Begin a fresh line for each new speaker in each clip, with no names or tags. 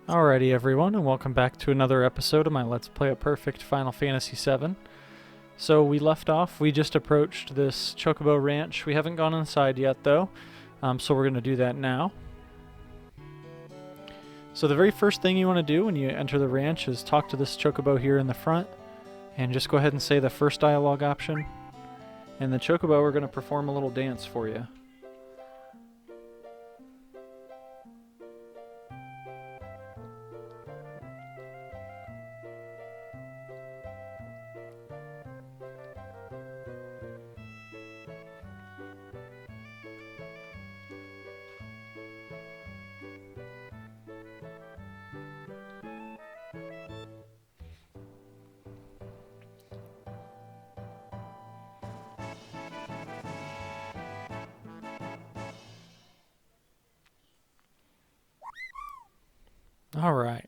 Alrighty everyone, and welcome back to another episode of my Let's Play a Perfect Final Fantasy VII. So we left off, we just approached this Chocobo ranch. We haven't gone inside yet though, so we're going to do that now. So the very first thing you want to do when you enter the ranch is talk to this Chocobo here in the front, and just go ahead and say the first dialogue option. And the Chocobo are going to perform a little dance for you. Alright,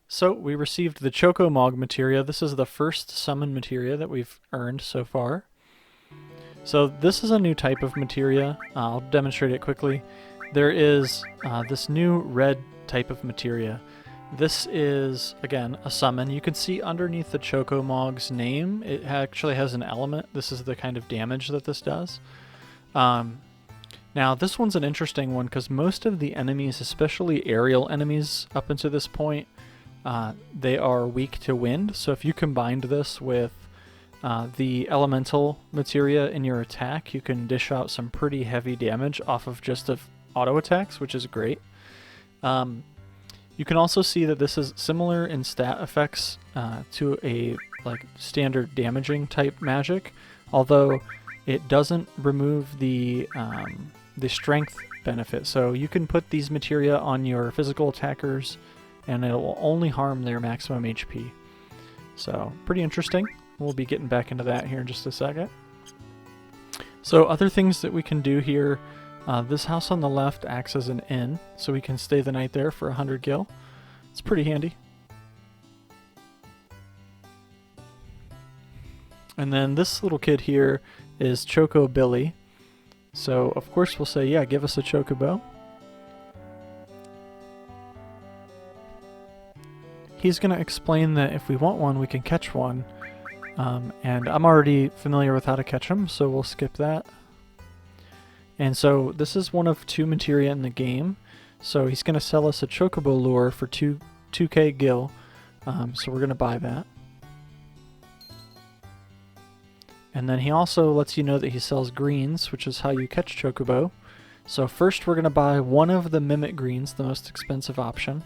so we received the Chocomog materia. This is the first summon materia that we've earned so far. So this is a new type of materia. I'll demonstrate it quickly. There is this new red type of materia. This is, again, a summon. You can see underneath the Chocomog's name, it actually has an element. This is the kind of damage that this does. Now, this one's an interesting one because most of the enemies, especially aerial enemies up until this point, they are weak to wind. So if you combined this with the elemental materia in your attack, you can dish out some pretty heavy damage off of just of auto attacks, which is great. You can also see that this is similar in stat effects to a standard damaging type magic, although it doesn't remove the strength benefit. So you can put these materia on your physical attackers and it will only harm their maximum HP. So pretty interesting. We'll be getting back into that here in just a second. So other things that we can do here, this house on the left acts as an inn, so we can stay the night there for 100 gil. It's pretty handy. And then this little kid here is Choco Billy. So, of course, we'll say, yeah, give us a Chocobo. He's going to explain that if we want one, we can catch one. And I'm already familiar with how to catch them, so we'll skip that. And so, this is one of 2 materia in the game. So, he's going to sell us a Chocobo lure for 2k gil. So, we're going to buy that. And then he also lets you know that he sells greens, which is how you catch Chocobo. So first we're going to buy one of the Mimic greens, the most expensive option.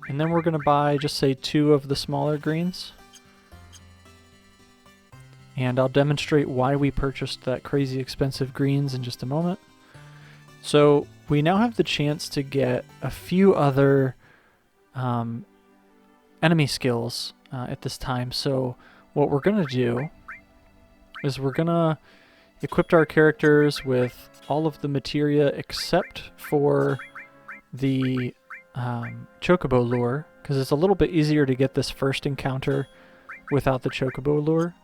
And then we're going to buy, just say, 2 of the smaller greens. And I'll demonstrate why we purchased that crazy expensive greens in just a moment. So we now have the chance to get a few other enemy skills at this time. So what we're going to do is we're going to equip our characters with all of the materia except for the Chocobo lure, because it's a little bit easier to get this first encounter without the Chocobo lure.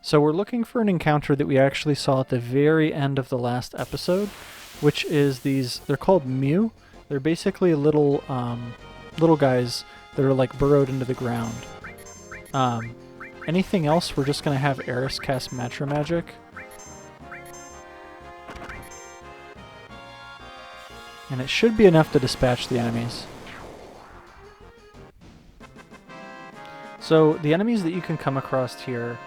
So we're looking for an encounter that we actually saw at the very end of the last episode, which is these, they're called Mew. They're basically little guys that are like burrowed into the ground. Anything else, we're just going to have Eris cast Matra Magic. And it should be enough to dispatch the enemies. So the enemies that you can come across here,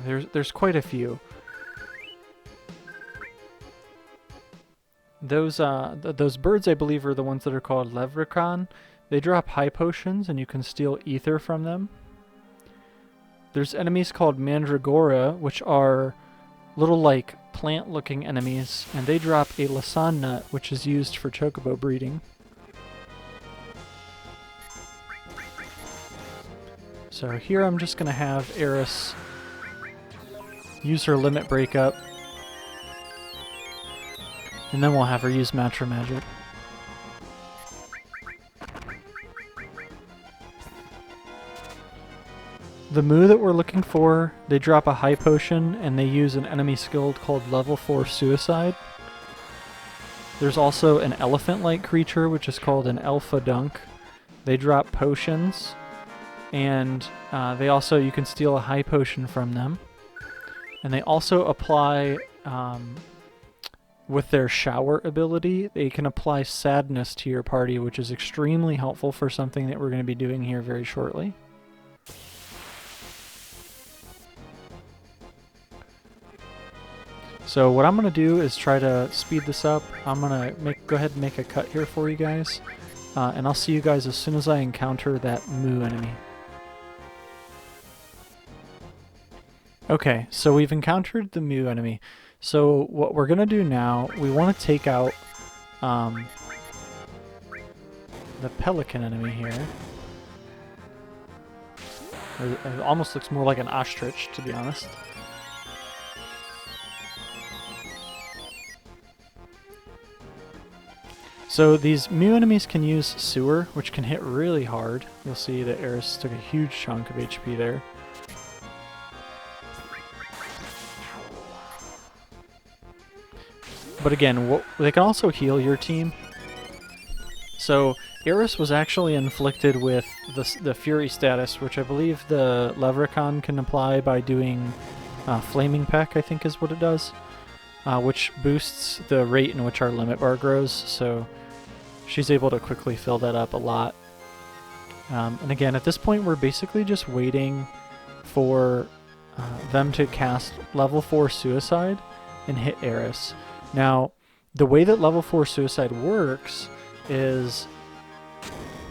there's quite a few. Those birds, I believe, are the ones that are called Levricon. They drop high potions, and you can steal ether from them. There's enemies called Mandragora, which are little, plant-looking enemies, and they drop a Lasan nut, which is used for Chocobo breeding. So here I'm just going to have Eris use her limit breakup, and then we'll have her use Matra Magic. The Moo that we're looking for, they drop a high potion and they use an enemy skill called level 4 Suicide. There's also an elephant-like creature, which is called an Alpha Dunk. They drop potions, and they also, you can steal a high potion from them. And they also apply, with their shower ability, they can apply sadness to your party, which is extremely helpful for something that we're going to be doing here very shortly. So what I'm going to do is try to speed this up. I'm going to go ahead and make a cut here for you guys. And I'll see you guys as soon as I encounter that Moo enemy. Okay, so we've encountered the Moo enemy. So what we're going to do now, we want to take out the pelican enemy here. It almost looks more like an ostrich, to be honest. So these Moo enemies can use Sewer, which can hit really hard. You'll see that Eris took a huge chunk of HP there. But again, they can also heal your team. So Eris was actually inflicted with the Fury status, which I believe the Leprechaun can apply by doing Flaming Peck, I think is what it does, which boosts the rate in which our limit bar grows. So she's able to quickly fill that up a lot. And again, at this point, we're basically just waiting for them to cast level 4 Suicide and hit Eris. Now, the way that level 4 Suicide works is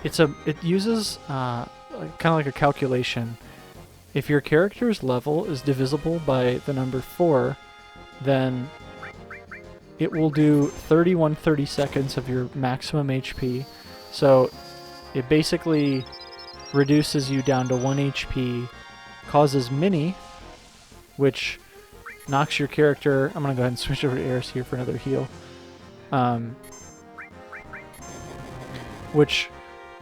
it uses kind of like a calculation. If your character's level is divisible by the number 4, then it will do 30 seconds of your maximum HP. So it basically reduces you down to 1 HP, causes Mini, which knocks your character... I'm going to go ahead and switch over to Eris here for another heal. Which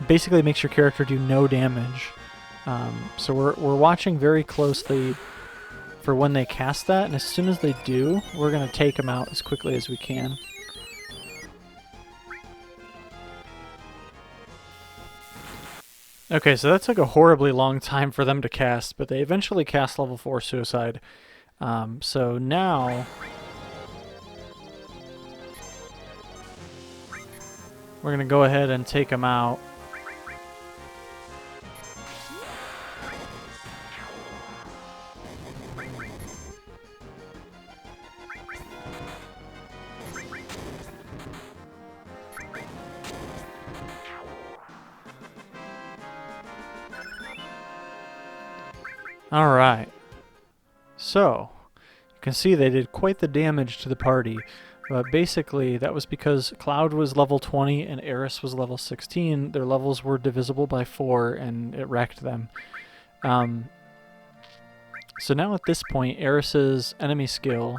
basically makes your character do no damage. So we're watching very closely for when they cast that, and as soon as they do, we're going to take them out as quickly as we can. Okay, so that took a horribly long time for them to cast, but they eventually cast level 4 Suicide. So now we're going to go ahead and take them out. Alright, so you can see they did quite the damage to the party, but basically that was because Cloud was level 20 and Eris was level 16. Their levels were divisible by 4 and it wrecked them. So now at this point, Eris's enemy skill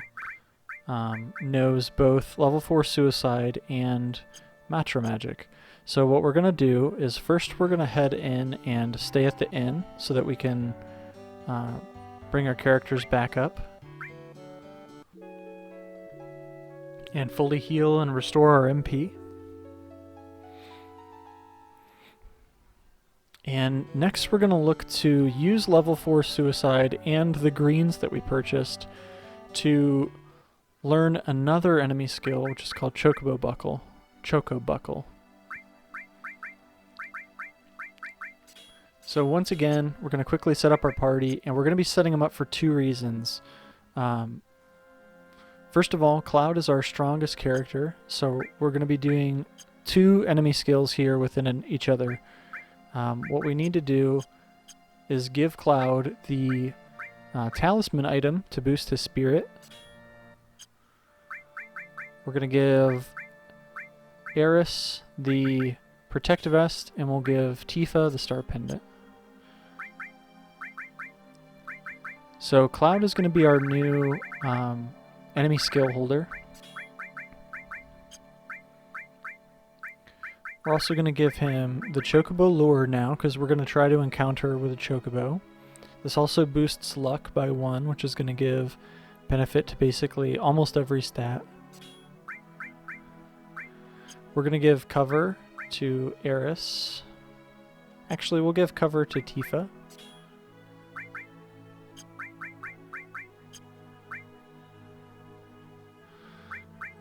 knows both level 4 Suicide and Matra Magic. So what we're going to do is first we're going to head in and stay at the inn so that we can bring our characters back up and fully heal and restore our MP. And next we're going to look to use level 4 Suicide and the greens that we purchased to learn another enemy skill, which is called Chocobo Buckle. Choco Buckle. So once again, we're going to quickly set up our party, and we're going to be setting them up for 2 reasons. First of all, Cloud is our strongest character, so we're going to be doing 2 enemy skills here within each other. What we need to do is give Cloud the talisman item to boost his spirit. We're going to give Eris the protective vest, and we'll give Tifa the star pendant. So Cloud is going to be our new enemy skill holder. We're also going to give him the Chocobo Lure now, because we're going to try to encounter with a Chocobo. This also boosts luck by 1, which is going to give benefit to basically almost every stat. We're going to give cover to Eris. Actually, we'll give cover to Tifa.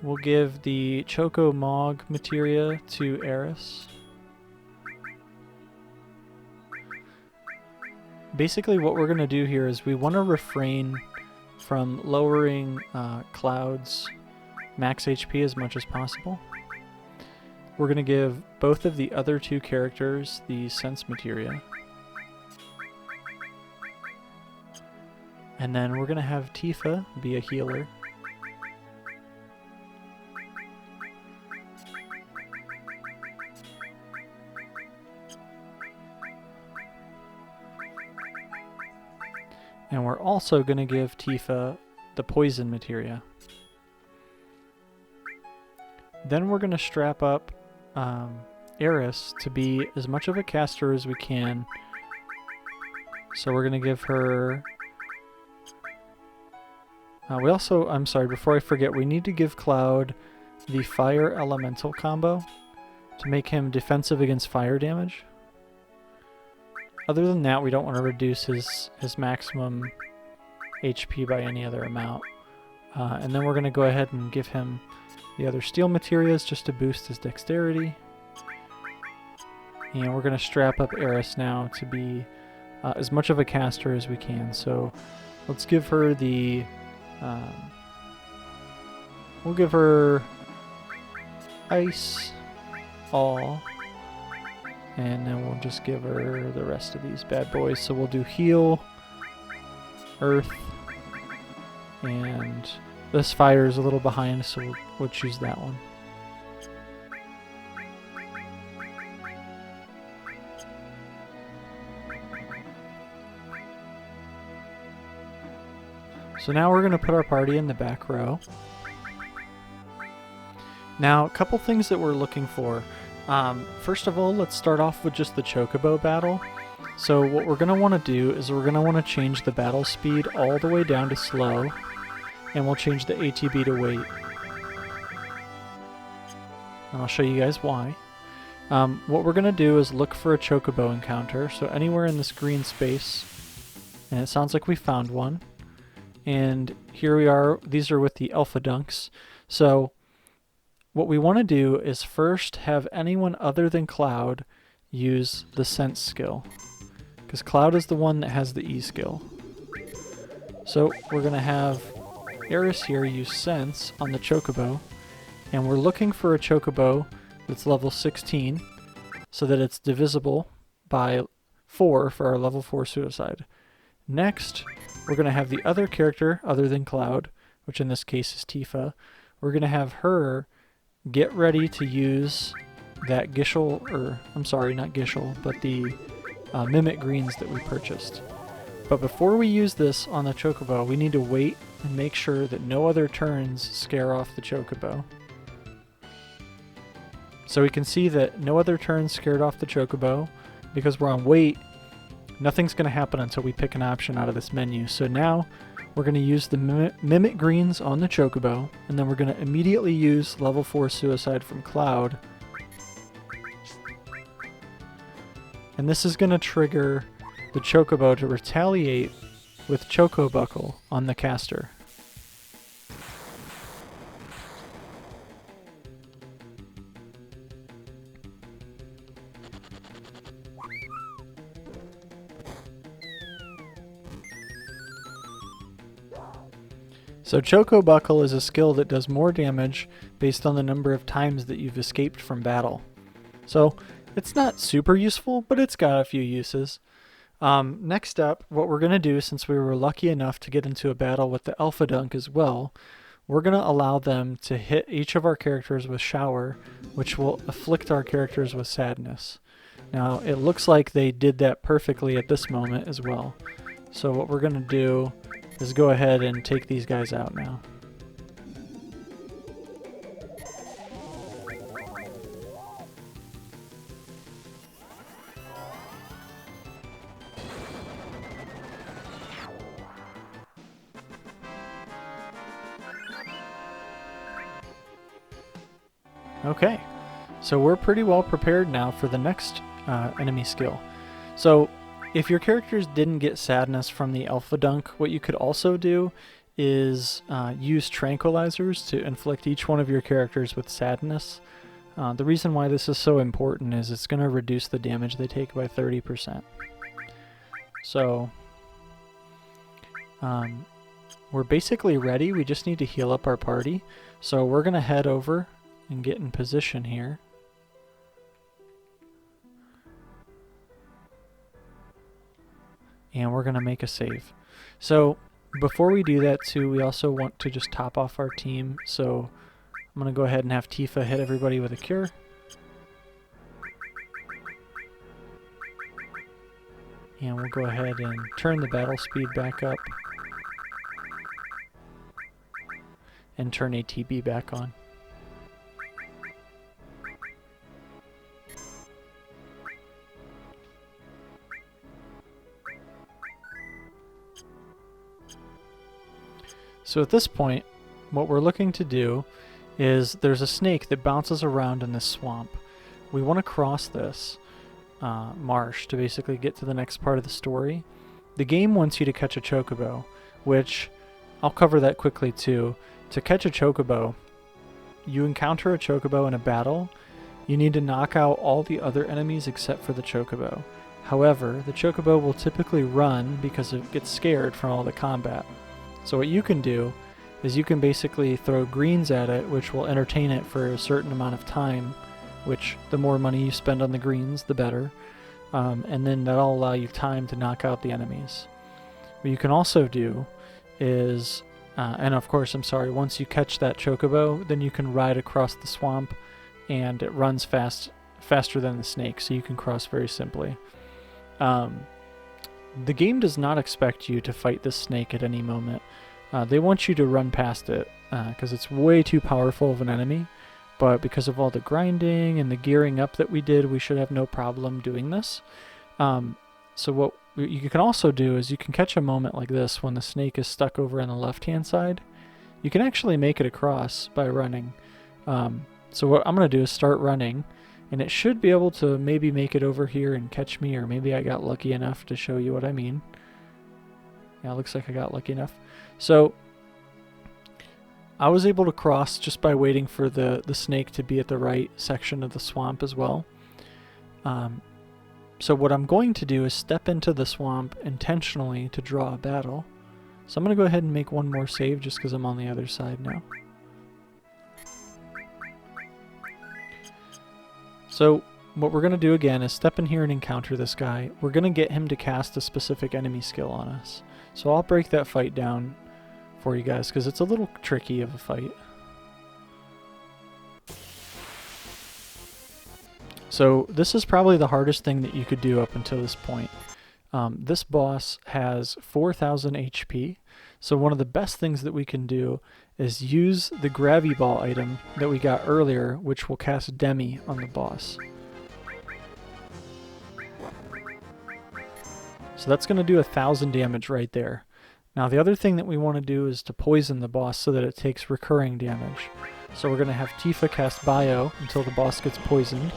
We'll give the Choco Mog materia to Eris. Basically what we're going to do here is we want to refrain from lowering Cloud's max HP as much as possible. We're going to give both of the other two characters the sense materia. And then we're going to have Tifa be a healer. And we're also going to give Tifa the poison materia. Then we're going to strap up Eris to be as much of a caster as we can. So we're going to give her... I'm sorry, before I forget, we need to give Cloud the Fire Elemental combo to make him defensive against fire damage. Other than that, we don't want to reduce his maximum HP by any other amount. And then we're going to go ahead and give him the other steel materials just to boost his dexterity. And we're going to strap up Eris now to be as much of a caster as we can. So let's give her the... we'll give her Ice, All, and then we'll just give her the rest of these bad boys. So we'll do Heal, Earth, and this fire is a little behind, so we'll choose that one. So now we're going to put our party in the back row. Now, a couple things that we're looking for. First of all, let's start off with just the Chocobo battle. So what we're going to want to do is we're going to want to change the battle speed all the way down to slow, and we'll change the ATB to wait. And I'll show you guys why. What we're going to do is look for a Chocobo encounter, so anywhere in this green space, and it sounds like we found one. And here we are, these are with the Alpha Dunks. So what we want to do is first have anyone other than Cloud use the Sense skill, because Cloud is the one that has the E skill. So we're going to have Eris here use Sense on the Chocobo, and we're looking for a Chocobo that's level 16 so that it's divisible by 4 for our level 4 suicide. Next, we're going to have the other character other than Cloud, which in this case is Tifa. We're going to have her get ready to use that Gishel, or I'm sorry, not Gishel, but the Mimic Greens that we purchased. But before we use this on the Chocobo, we need to wait and make sure that no other turns scare off the Chocobo. So we can see that no other turns scared off the Chocobo. Because we're on wait, nothing's going to happen until we pick an option out of this menu. So now we're going to use the Mimic Greens on the Chocobo, and then we're going to immediately use level 4 Suicide from Cloud. And this is going to trigger the Chocobo to retaliate with Choco Buckle on the caster. So Choco Buckle is a skill that does more damage based on the number of times that you've escaped from battle. So it's not super useful, but it's got a few uses. Next up, what we're going to do, since we were lucky enough to get into a battle with the Alpha Dunk as well, we're going to allow them to hit each of our characters with Shower, which will afflict our characters with Sadness. Now, it looks like they did that perfectly at this moment as well. So what we're going to do is go ahead and take these guys out now. Okay, So we're pretty well prepared now for the next enemy skill. So if your characters didn't get sadness from the Alpha Dunk, what you could also do is use tranquilizers to inflict each one of your characters with sadness. The reason why this is so important is it's going to reduce the damage they take by 30%. So we're basically ready. We just need to heal up our party. So we're going to head over and get in position here. And we're going to make a save. So before we do that too, we also want to just top off our team. So I'm going to go ahead and have Tifa hit everybody with a cure. And we'll go ahead and turn the battle speed back up. And turn ATB back on. So at this point, what we're looking to do is there's a snake that bounces around in this swamp. We want to cross this marsh to basically get to the next part of the story. The game wants you to catch a Chocobo, which I'll cover that quickly too. To catch a Chocobo, you encounter a Chocobo in a battle. You need to knock out all the other enemies except for the Chocobo. However, the Chocobo will typically run because it gets scared from all the combat. So what you can do is you can basically throw greens at it, which will entertain it for a certain amount of time, which the more money you spend on the greens, the better. And then that'll allow you time to knock out the enemies. What you can also do is, and of course, I'm sorry, once you catch that Chocobo, then you can ride across the swamp, and it runs faster than the snake, so you can cross very simply. The game does not expect you to fight this snake at any moment. They want you to run past it, because it's way too powerful of an enemy. But because of all the grinding and the gearing up that we did, we should have no problem doing this. So what you can also do is you can catch a moment like this when the snake is stuck over on the left-hand side. You can actually make it across by running. So what I'm going to do is start running, and it should be able to maybe make it over here and catch me, or maybe I got lucky enough to show you what I mean. Yeah, it looks like I got lucky enough. So I was able to cross just by waiting for the snake to be at the right section of the swamp as well. So what I'm going to do is step into the swamp intentionally to draw a battle. So I'm going to go ahead and make one more save just because I'm on the other side now. So what we're going to do again is step in here and encounter this guy. We're going to get him to cast a specific enemy skill on us. So I'll break that fight down for you guys because it's a little tricky of a fight. So this is probably the hardest thing that you could do up until this point. This boss has 4,000 HP, so one of the best things that we can do is use the Gravy Ball item that we got earlier, which will cast Demi on the boss. So that's going to do 1,000 damage right there. Now the other thing that we want to do is to poison the boss so that it takes recurring damage. So we're going to have Tifa cast Bio until the boss gets poisoned.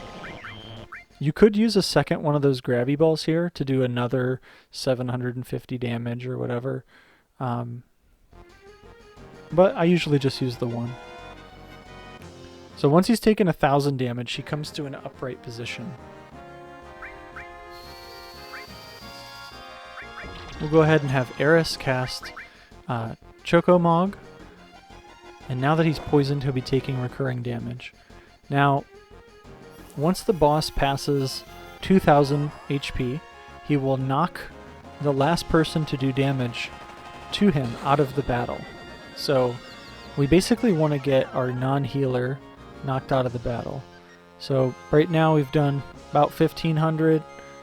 You could use a second one of those Gravy Balls here to do another 750 damage or whatever. But I usually just use the one. So once he's taken 1,000 damage, he comes to an upright position. We'll go ahead and have Eris cast Chocomog. And now that he's poisoned, he'll be taking recurring damage. Now, once the boss passes 2,000 HP, he will knock the last person to do damage to him out of the battle. So we basically want to get our non-healer knocked out of the battle. So right now we've done about 1,500,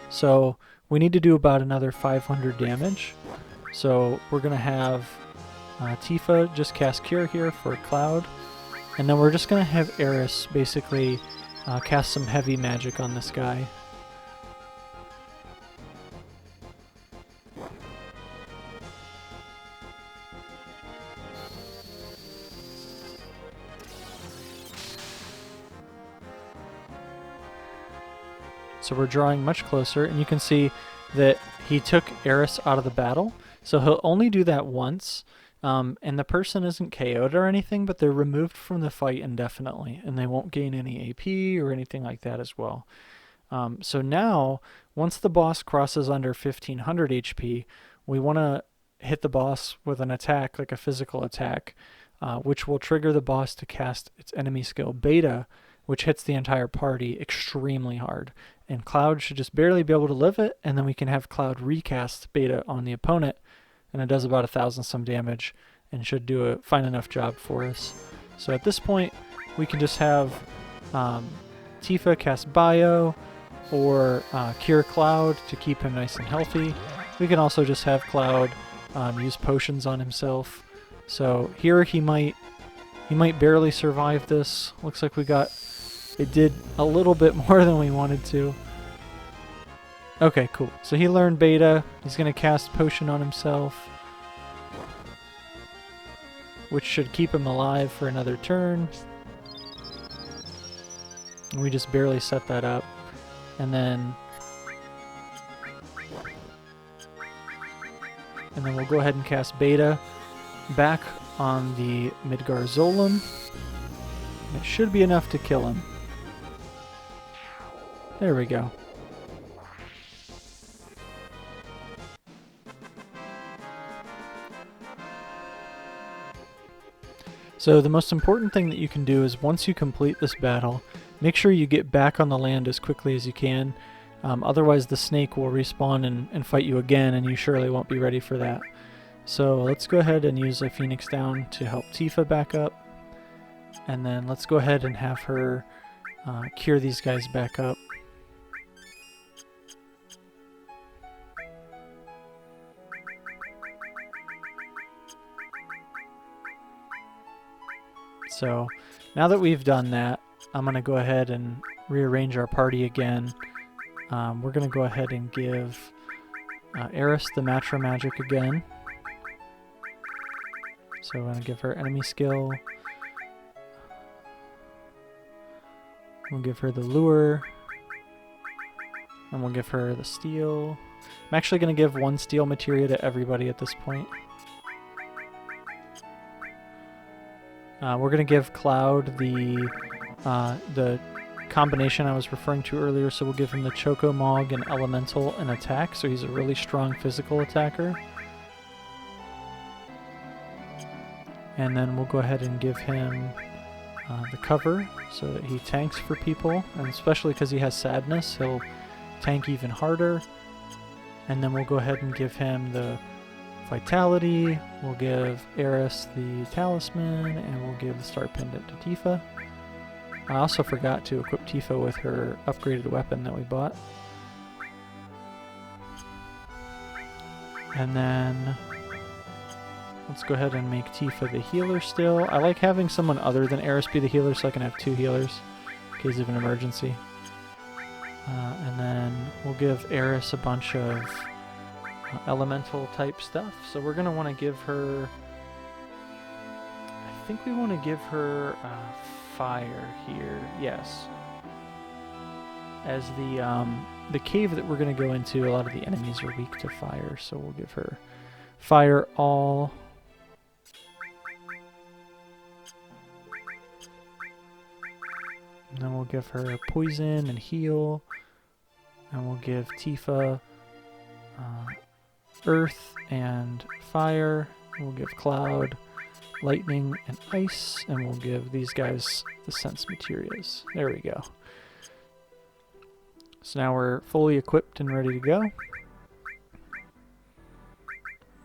so we need to do about another 500 damage. So we're going to have Tifa just cast Cure here for Cloud, and then we're just going to have Eris basically cast some heavy magic on this guy. So we're drawing much closer, and you can see that he took Eris out of the battle. So he'll only do that once, and the person isn't KO'd or anything, but they're removed from the fight indefinitely, and they won't gain any AP or anything like that as well. So now, once the boss crosses under 1500 HP, we want to hit the boss with an attack, like a physical attack, which will trigger the boss to cast its enemy skill Beta, which hits the entire party extremely hard. And Cloud should just barely be able to live it, and then we can have Cloud recast Beta on the opponent, and it does about 1,000 some damage, and should do a fine enough job for us. So at this point, we can just have Tifa cast Bio, or Cure Cloud to keep him nice and healthy. We can also just have Cloud use potions on himself. So here he might barely survive this. Looks like it did a little bit more than we wanted to. Okay, cool. So he learned Beta. He's going to cast Potion on himself, which should keep him alive for another turn. And we just barely set that up. And then we'll go ahead and cast Beta back on the Midgar Zolom. It should be enough to kill him. There we go. So the most important thing that you can do is once you complete this battle, make sure you get back on the land as quickly as you can. Otherwise the snake will respawn and fight you again, and you surely won't be ready for that. So let's go ahead and use a Phoenix Down to help Tifa back up. And then let's go ahead and have her cure these guys back up. So now that we've done that, I'm going to go ahead and rearrange our party again. We're going to go ahead and give Eris the Matra Magic again. So we're going to give her enemy skill. We'll give her the Lure. And we'll give her the Steel. I'm actually going to give one Steel Materia to everybody at this point. We're going to give Cloud the combination I was referring to earlier, so we'll give him the Chocomog and Elemental and Attack, so he's a really strong physical attacker. And then we'll go ahead and give him the cover so that he tanks for people, and especially because he has Sadness, he'll tank even harder. And then we'll go ahead and give him the Vitality, we'll give Eris the Talisman, and we'll give the Star Pendant to Tifa. I also forgot to equip Tifa with her upgraded weapon that we bought. And then let's go ahead and make Tifa the healer still. I like having someone other than Eris be the healer so I can have two healers in case of an emergency. And then we'll give Eris a bunch of elemental type stuff. So we're going to want to give her, I think we want to give her fire here. Yes. As the cave that we're going to go into, a lot of the enemies are weak to fire, so we'll give her fire all. And then we'll give her poison and heal. And we'll give Tifa earth and fire. We'll give Cloud lightning and ice. And we'll give these guys the sense materials. There we go. So now we're fully equipped and ready to go.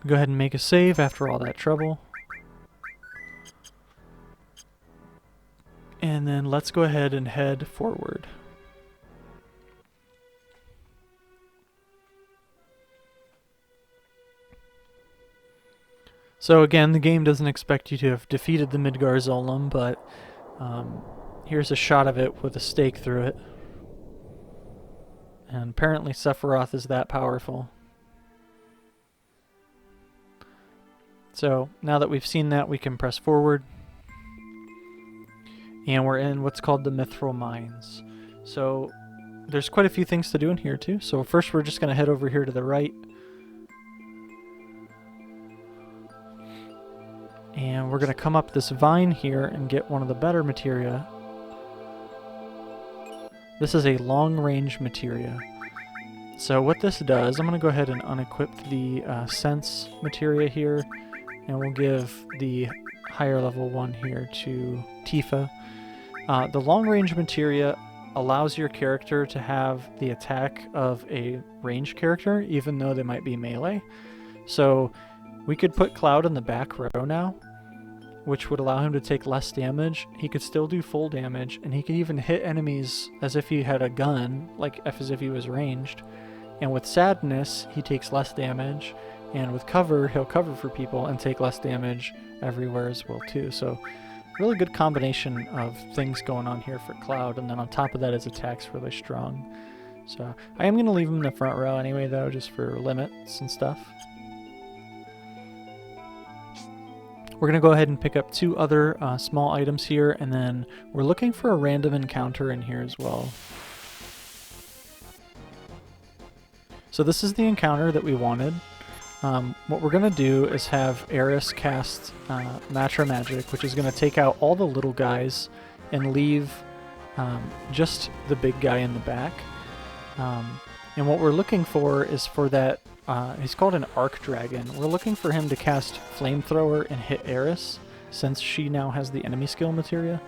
Go ahead and make a save after all that trouble. And then let's go ahead and head forward. So again, the game doesn't expect you to have defeated the Midgar Zolom, but here's a shot of it with a stake through it. And apparently Sephiroth is that powerful. So now that we've seen that, we can press forward. And we're in what's called the Mithril Mines. So there's quite a few things to do in here too. So first we're just going to head over here to the right. And we're going to come up this vine here and get one of the better materia. This is a long-range materia. So what this does, I'm going to go ahead and unequip the sense materia here. And we'll give the higher level one here to Tifa. The long-range materia allows your character to have the attack of a ranged character, even though they might be melee. So we could put Cloud in the back row now, which would allow him to take less damage. He could still do full damage, and he could even hit enemies as if he had a gun, like as if he was ranged. And with Sadness, he takes less damage, and with Cover, he'll cover for people and take less damage everywhere as well too. So really good combination of things going on here for Cloud, and then on top of that, his attack's really strong. So I am going to leave him in the front row anyway, though, just for limits and stuff. We're going to go ahead and pick up 2 other small items here, and then we're looking for a random encounter in here as well. So this is the encounter that we wanted. What we're going to do is have Eris cast Matra Magic, which is going to take out all the little guys and leave just the big guy in the back. And what we're looking for is for that, he's called an Arc Dragon. We're looking for him to cast Flamethrower and hit Eris, since she now has the enemy skill materia.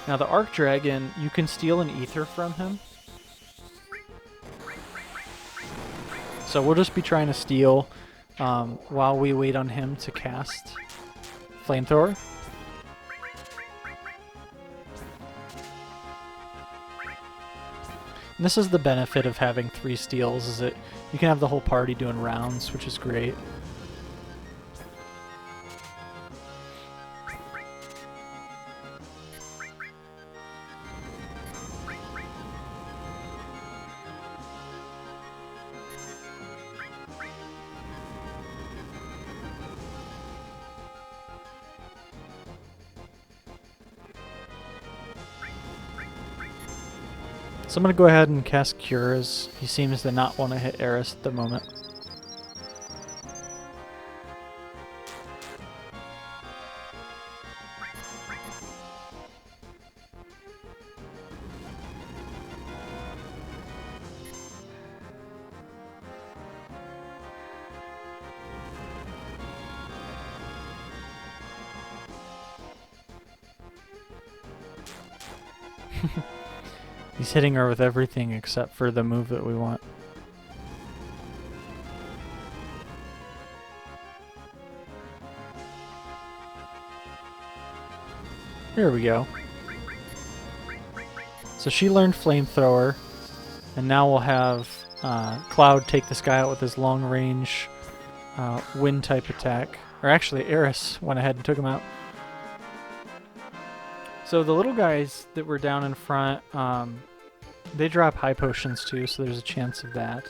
Now the Arc Dragon, you can steal an ether from him. So we'll just be trying to steal while we wait on him to cast Flamethrower. And this is the benefit of having 3 steals, is that you can have the whole party doing rounds, which is great. So I'm going to go ahead and cast Cure, as he seems to not want to hit Eris at the moment. He's hitting her with everything except for the move that we want. Here we go. So she learned Flamethrower, and now we'll have Cloud take this guy out with his long-range wind type attack. Or actually, Eris went ahead and took him out. So the little guys that were down in front, they drop high potions too, so there's a chance of that.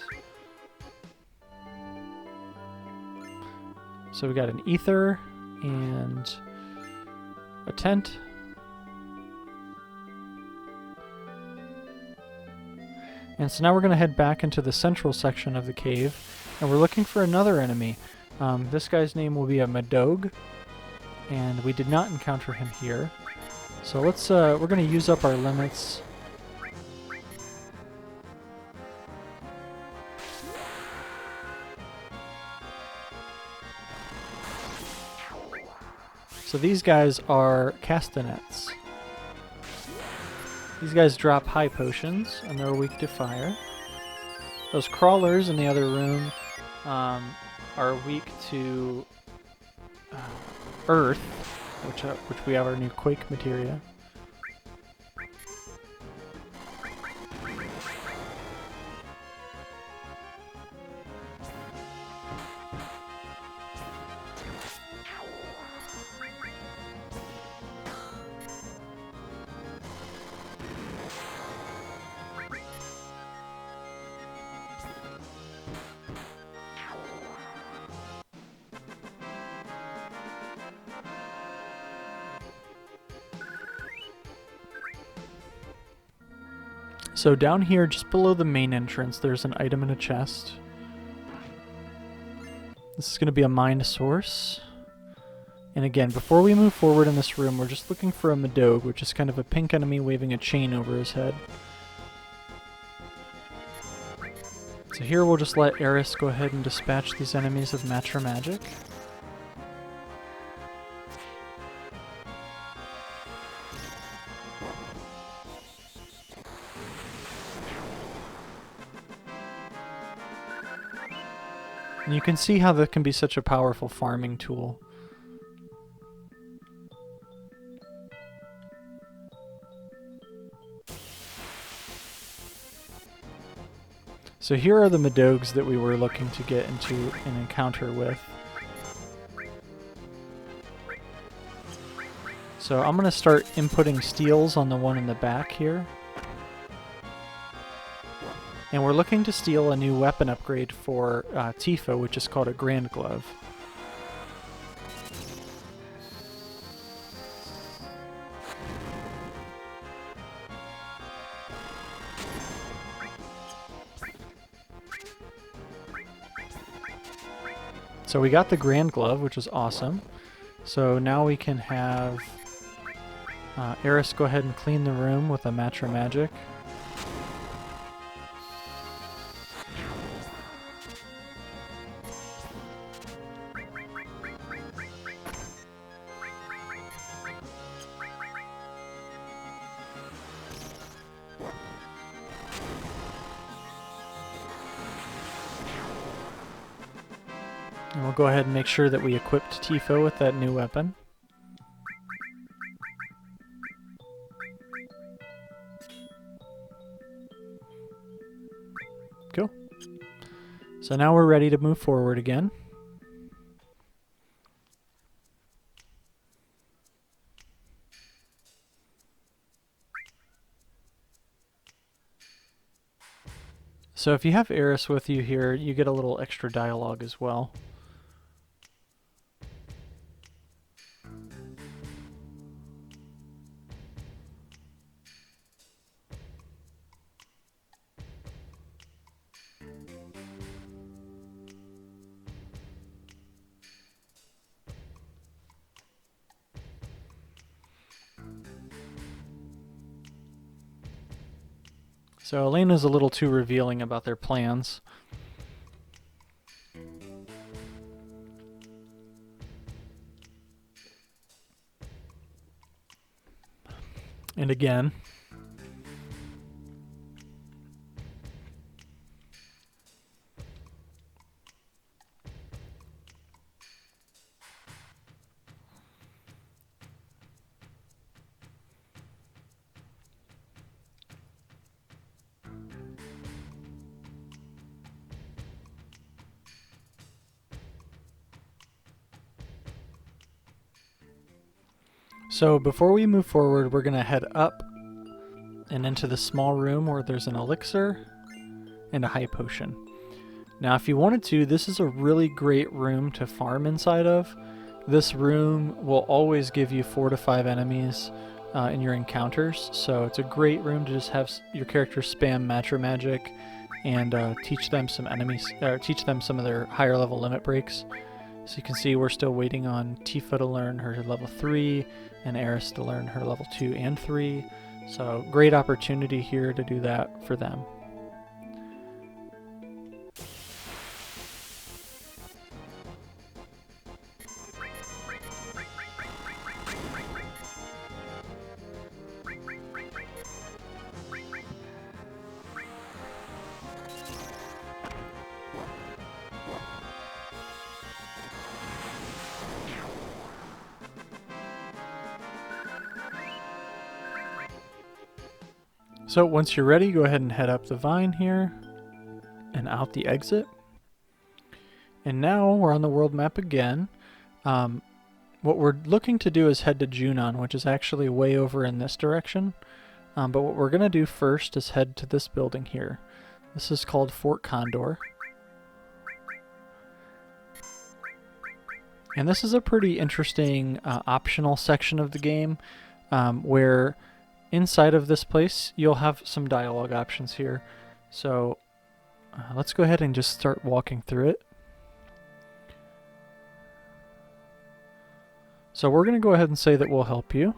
So we got an ether and a tent. And so now we're going to head back into the central section of the cave, and we're looking for another enemy. This guy's name will be a Madog, and we did not encounter him here. So let's, we're going to use up our limits. So these guys are castanets. These guys drop high potions, and they're weak to fire. Those crawlers in the other room are weak to earth, which we have our new quake materia. So down here, just below the main entrance, there's an item in a chest. This is going to be a mind source. And again, before we move forward in this room, we're just looking for a Madogue, which is kind of a pink enemy waving a chain over his head. So here we'll just let Eris go ahead and dispatch these enemies of Matra Magic. And you can see how that can be such a powerful farming tool. So here are the Madogues that we were looking to get into an encounter with. So I'm going to start inputting steals on the one in the back here. And we're looking to steal a new weapon upgrade for Tifa, which is called a Grand Glove. So we got the Grand Glove, which is awesome. So now we can have Eris go ahead and clean the room with a Matra Magic. And we'll go ahead and make sure that we equipped Tifa with that new weapon. Cool. So now we're ready to move forward again. So if you have Eris with you here, you get a little extra dialogue as well. So Elena's a little too revealing about their plans. And again, so before we move forward, we're going to head up and into the small room where there's an elixir and a high potion. Now, if you wanted to, this is a really great room to farm inside of. This room will always give you 4 to 5 enemies in your encounters, so it's a great room to just have your character spam Matra Magic and teach them some enemies, teach them some of their higher level limit breaks. So you can see we're still waiting on Tifa to learn her level 3 and Eris to learn her level 2 and 3. So great opportunity here to do that for them. So once you're ready, go ahead and head up the vine here and out the exit. And now we're on the world map again. What we're looking to do is head to Junon, which is actually way over in this direction. But what we're going to do first is head to this building here. This is called Fort Condor. And this is a pretty interesting optional section of the game where inside of this place, you'll have some dialogue options here. So let's go ahead and just start walking through it. So we're going to go ahead and say that we'll help you.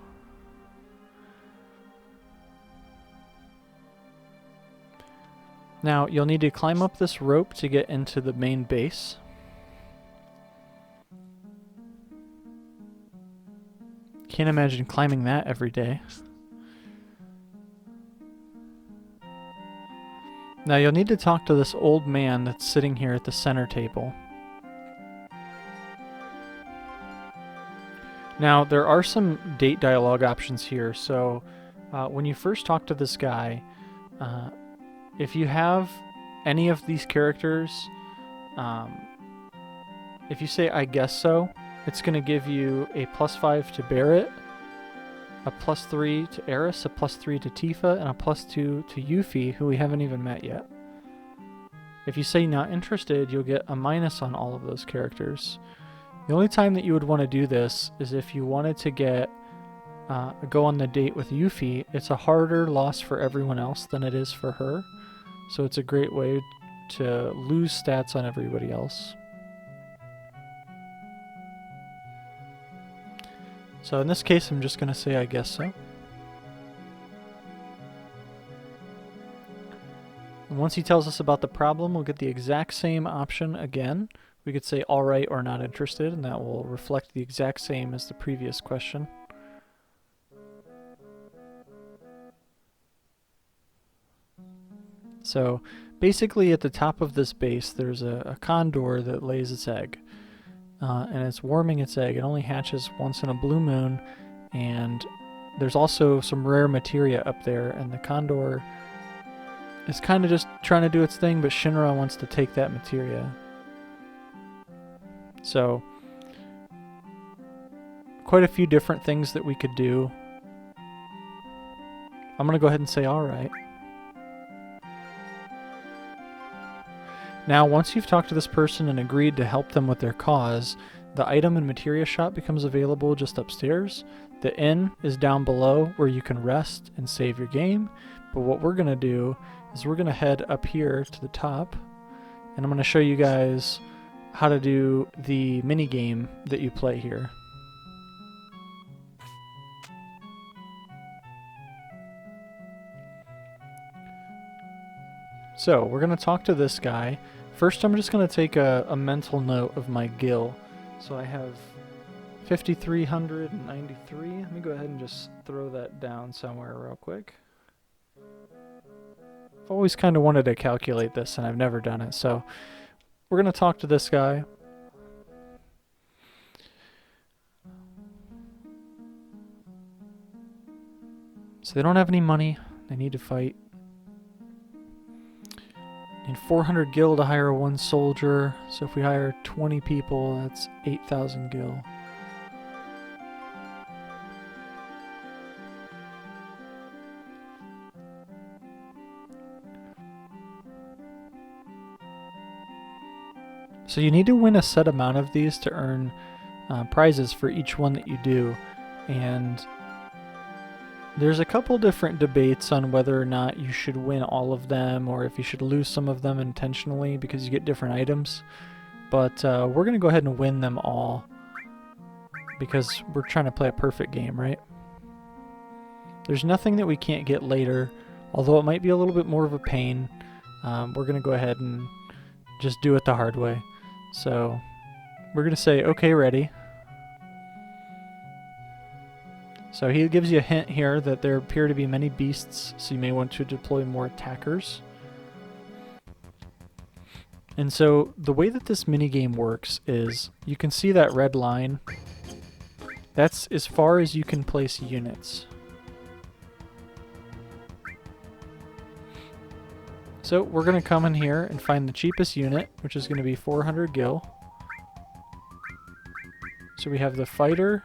Now, you'll need to climb up this rope to get into the main base. Can't imagine climbing that every day. Now, you'll need to talk to this old man that's sitting here at the center table. Now, there are some date dialogue options here, so when you first talk to this guy, if you have any of these characters, if you say, I guess so, it's going to give you a +5 to Barrett, a +3 to Eris, a +3 to Tifa, and a +2 to Yuffie, who we haven't even met yet. If you say not interested, you'll get a minus on all of those characters. The only time that you would want to do this is if you wanted to get go on the date with Yuffie. It's a harder loss for everyone else than it is for her, so it's a great way to lose stats on everybody else. So in this case, I'm just going to say I guess so. And once he tells us about the problem, we'll get the exact same option again. We could say alright or not interested, and that will reflect the exact same as the previous question. So basically at the top of this base there's a condor that lays its egg. And it's warming its egg. It only hatches once in a blue moon, and there's also some rare materia up there, and the condor is kind of just trying to do its thing, but Shinra wants to take that materia. So quite a few different things that we could do. I'm going to go ahead and say alright. Now, once you've talked to this person and agreed to help them with their cause, the item and materia shop becomes available just upstairs. The inn is down below where you can rest and save your game. But what we're going to do is we're going to head up here to the top, and I'm going to show you guys how to do the mini game that you play here. So we're going to talk to this guy. First, I'm just going to take a mental note of my gil. So I have 5,393. Let me go ahead and just throw that down somewhere real quick. I've always kind of wanted to calculate this, and I've never done it. So we're going to talk to this guy. So they don't have any money. They need to fight. Need 400 gil to hire one soldier. So if we hire 20 people, that's 8,000 gil. So you need to win a set amount of these to earn prizes for each one that you do. And there's a couple different debates on whether or not you should win all of them, or if you should lose some of them intentionally because you get different items. But we're going to go ahead and win them all because we're trying to play a perfect game, right? There's nothing that we can't get later, although it might be a little bit more of a pain. We're going to go ahead and just do it the hard way. So we're going to say, okay, ready. So he gives you a hint here that there appear to be many beasts, so you may want to deploy more attackers. And so the way that this minigame works is you can see that red line. That's as far as you can place units. So we're going to come in here and find the cheapest unit, which is going to be 400 gil. So we have the fighter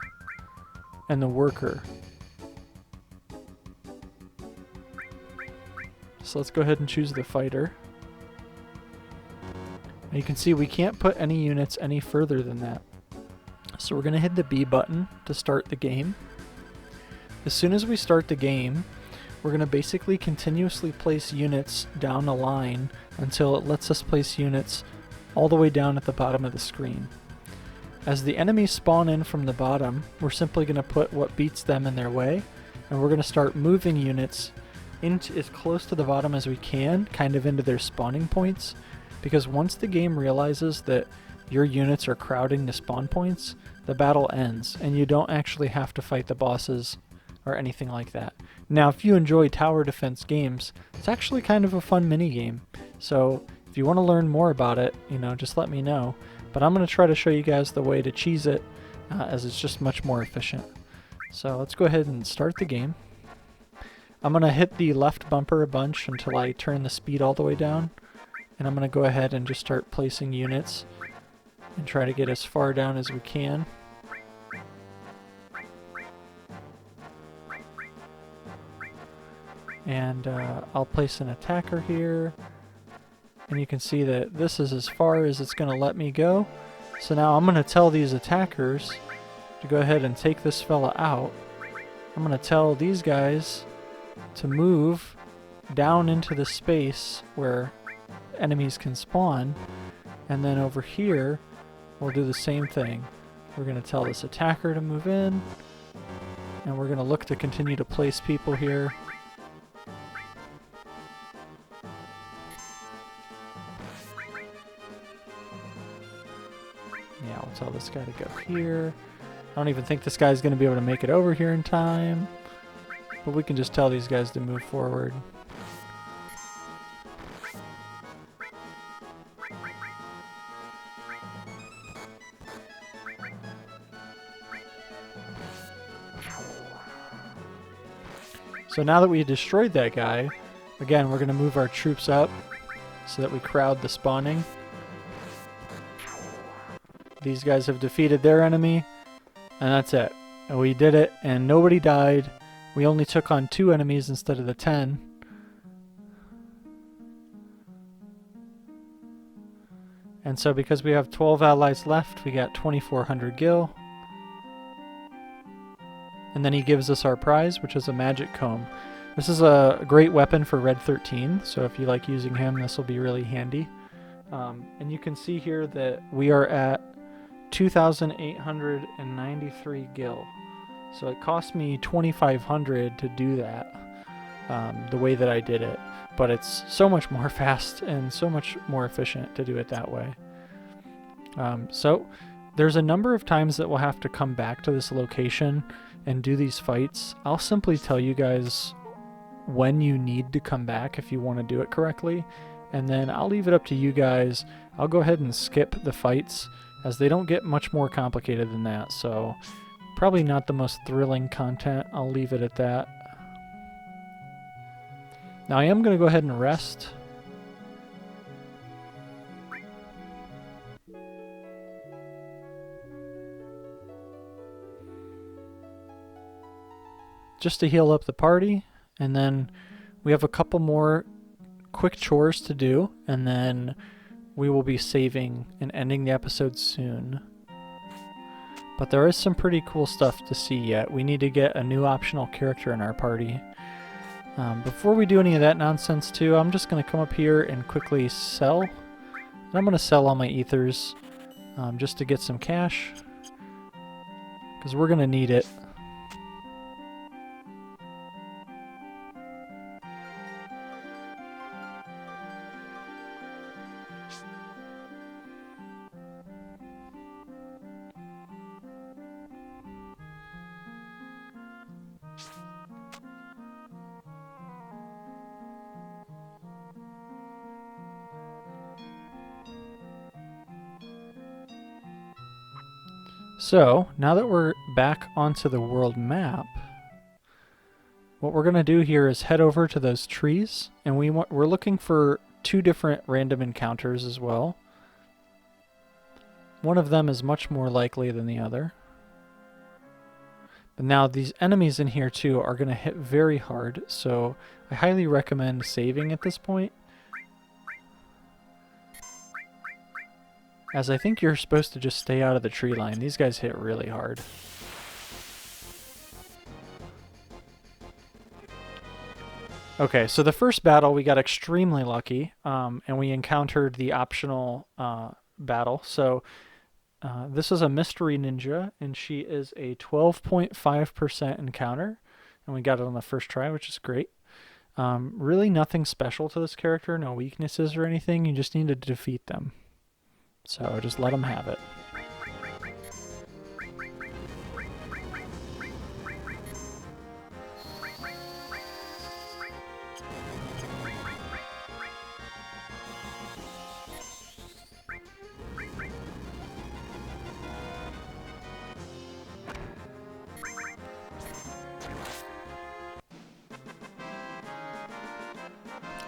and the worker. So let's go ahead and choose the fighter. And you can see we can't put any units any further than that. So we're going to hit the B button to start the game. As soon as we start the game, we're going to basically continuously place units down a line until it lets us place units all the way down at the bottom of the screen. As the enemies spawn in from the bottom, we're simply going to put what beats them in their way, and we're going to start moving units into as close to the bottom as we can, kind of into their spawning points, because once the game realizes that your units are crowding the spawn points, the battle ends, and you don't actually have to fight the bosses or anything like that. Now, if you enjoy tower defense games, it's actually kind of a fun mini game. So if you want to learn more about it, just let me know. But I'm going to try to show you guys the way to cheese it, as it's just much more efficient. So let's go ahead and start the game. I'm going to hit the left bumper a bunch until I turn the speed all the way down. And I'm going to go ahead and just start placing units and try to get as far down as we can. And I'll place an attacker here, and you can see that this is as far as it's going to let me go. So now I'm going to tell these attackers to go ahead and take this fella out. I'm going to tell these guys to move down into the space where enemies can spawn, and then over here we'll do the same thing. We're going to tell this attacker to move in, and we're going to look to continue to place people here. Yeah, we'll tell this guy to go here. I don't even think this guy's going to be able to make it over here in time, but we can just tell these guys to move forward. So now that we destroyed that guy, again, we're going to move our troops up so that we crowd the spawning. These guys have defeated their enemy, and that's it. And we did it, and nobody died. We only took on 2 enemies instead of the 10. And so because we have 12 allies left, we got 2,400 gil. And then he gives us our prize, which is a magic comb. This is a great weapon for Red 13, so if you like using him, this will be really handy. And you can see here that we are at 2,893 gil. So it cost me 2,500 to do that, the way that I did it. But it's so much more fast and so much more efficient to do it that way. So there's a number of times that we'll have to come back to this location and do these fights. I'll simply tell you guys when you need to come back if you want to do it correctly, and then I'll leave it up to you guys. I'll go ahead and skip the fights as they don't get much more complicated than that, so probably not the most thrilling content. I'll leave it at that. Now I am going to go ahead and rest. Just to heal up the party, and then we have a couple more quick chores to do, and then we will be saving and ending the episode soon. But there is some pretty cool stuff to see yet. We need to get a new optional character in our party. Before we do any of that nonsense too, I'm just going to come up here and quickly sell. And I'm going to sell all my ethers just to get some cash, because we're going to need it. So, now that we're back onto the world map, what we're going to do here is head over to those trees, and we're looking for 2 different random encounters as well. One of them is much more likely than the other. But now these enemies in here too are going to hit very hard, so I highly recommend saving at this point, as I think you're supposed to just stay out of the tree line. These guys hit really hard. Okay, so the first battle we got extremely lucky, and we encountered the optional battle. So this is a mystery ninja, and she is a 12.5% encounter, and we got it on the first try, which is great. Really nothing special to this character, no weaknesses or anything. You just need to defeat them. So just let them have it.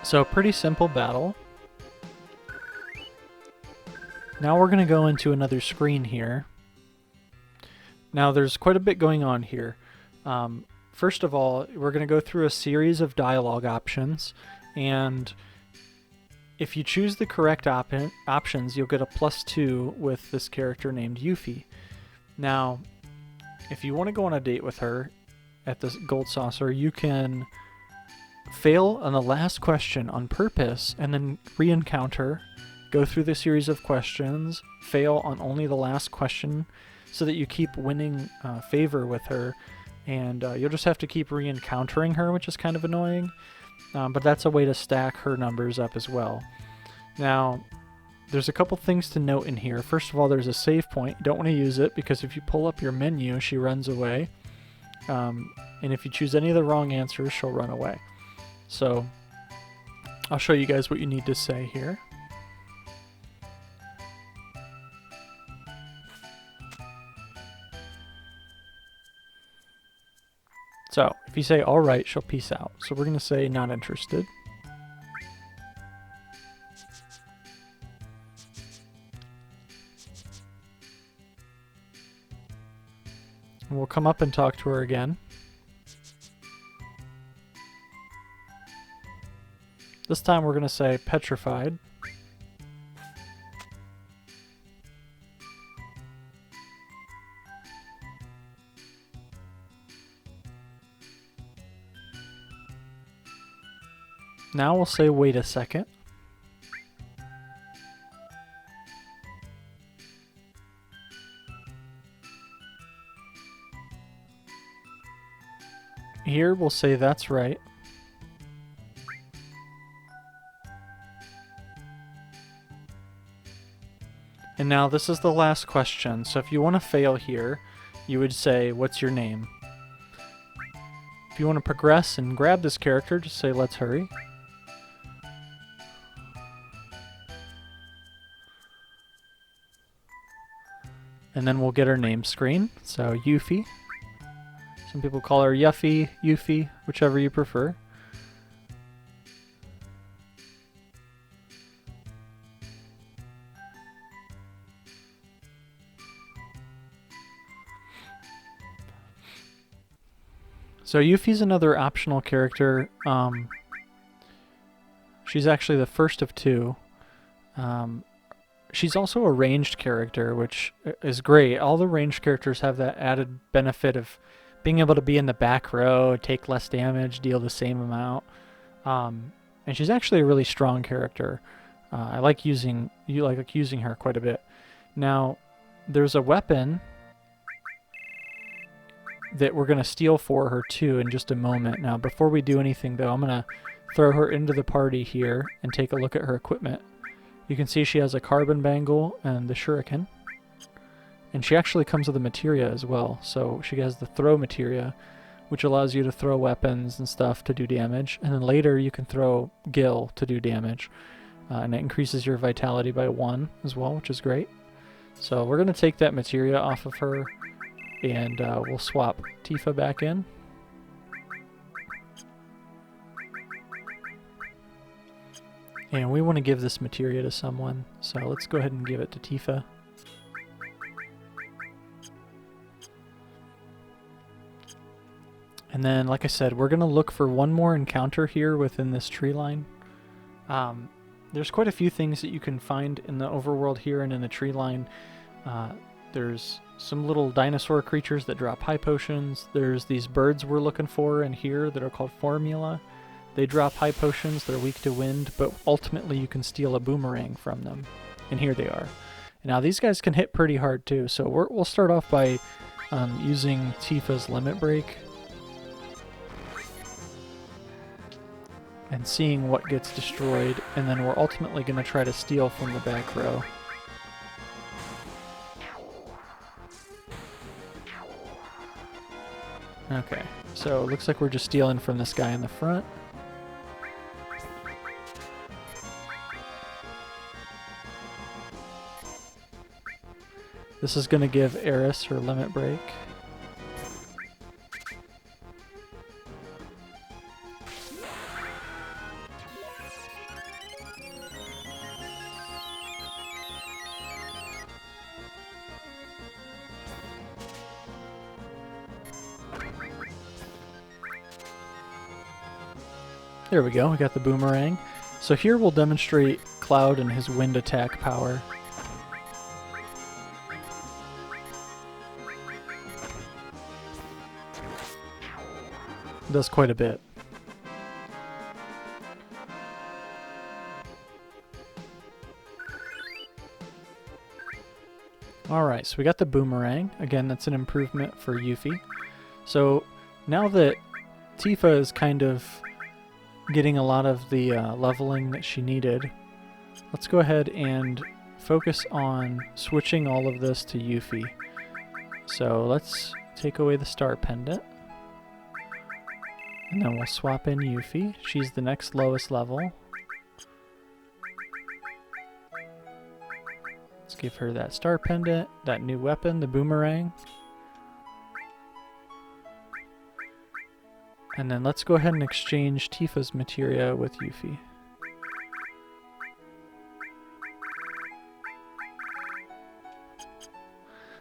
So pretty simple battle. Now we're going to go into another screen here. Now there's quite a bit going on here. First of all, we're going to go through a series of dialogue options, and if you choose the correct options, you'll get a +2 with this character named Yuffie. Now, if you want to go on a date with her at this gold saucer, you can fail on the last question on purpose and then re-encounter, go through the series of questions, fail on only the last question so that you keep winning favor with her, and you'll just have to keep re-encountering her, which is kind of annoying, but that's a way to stack her numbers up as well. Now, there's a couple things to note in here. First of all, there's a save point. You don't want to use it because if you pull up your menu, she runs away, and if you choose any of the wrong answers, she'll run away. So I'll show you guys what you need to say here. So if you say all right, she'll peace out. So we're going to say not interested. And we'll come up and talk to her again. This time we're going to say petrified. Now we'll say wait a second. Here we'll say that's right. And now this is the last question, so if you want to fail here, you would say, what's your name? If you want to progress and grab this character, just say, let's hurry. And then we'll get her name screen, so Yuffie. Some people call her Yuffie, Yuffie, whichever you prefer. So Yuffie's another optional character. She's actually the first of two. She's also a ranged character, which is great. All the ranged characters have that added benefit of being able to be in the back row, take less damage, deal the same amount. And she's actually a really strong character. I like using her quite a bit. Now, there's a weapon that we're going to steal for her too in just a moment. Now, before we do anything though, I'm going to throw her into the party here and take a look at her equipment. You can see she has a carbon bangle and the shuriken. And she actually comes with a materia as well. So she has the throw materia, which allows you to throw weapons and stuff to do damage. And then later you can throw gil to do damage. And it increases your vitality by 1 as well, which is great. So we're going to take that materia off of her, and we'll swap Tifa back in. And we want to give this materia to someone, so let's go ahead and give it to Tifa. And then, like I said, we're going to look for one more encounter here within this tree line. There's quite a few things that you can find in the overworld here and in the tree line. There's some little dinosaur creatures that drop high potions. There's these birds we're looking for in here that are called formula. They drop high potions, they're weak to wind, but ultimately you can steal a boomerang from them. And here they are. Now these guys can hit pretty hard too, so we'll start off by using Tifa's Limit Break and seeing what gets destroyed, and then we're ultimately going to try to steal from the back row. Okay, so it looks like we're just stealing from this guy in the front. This is going to give Eris her Limit Break. There we go, we got the boomerang. So here we'll demonstrate Cloud and his wind attack power. Does quite a bit. Alright, so we got the boomerang. Again, that's an improvement for Yuffie. So now that Tifa is kind of getting a lot of the leveling that she needed, let's go ahead and focus on switching all of this to Yuffie. So let's take away the star pendant. And then we'll swap in Yuffie. She's the next lowest level. Let's give her that star pendant, that new weapon, the boomerang. And then let's go ahead and exchange Tifa's materia with Yuffie.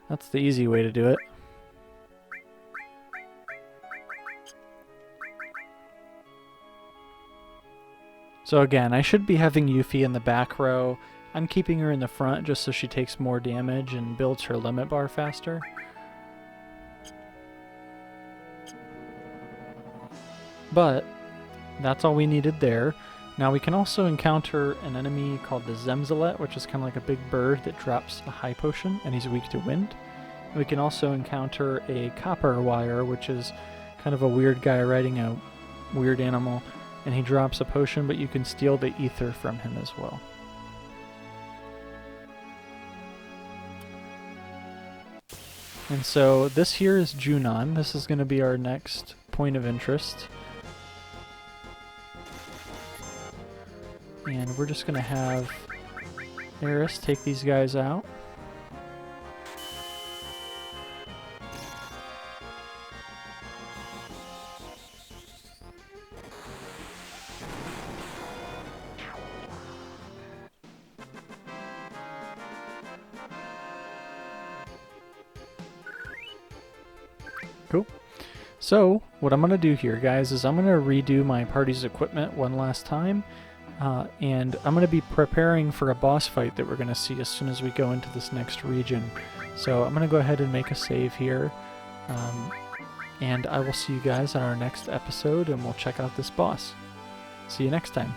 That's the easy way to do it. So again, I should be having Yuffie in the back row. I'm keeping her in the front just so she takes more damage and builds her limit bar faster. But that's all we needed there. Now we can also encounter an enemy called the Zemzalet, which is kind of like a big bird that drops a high potion, and he's weak to wind. We can also encounter a Copper Wire, which is kind of a weird guy riding a weird animal, and he drops a potion, but you can steal the ether from him as well. And so this here is Junon. This is going to be our next point of interest. And we're just going to have Eris take these guys out. Cool. So, what I'm going to do here, guys, is I'm going to redo my party's equipment one last time. And I'm going to be preparing for a boss fight that we're going to see as soon as we go into this next region. So I'm going to go ahead and make a save here. And I will see you guys on our next episode, and we'll check out this boss. See you next time.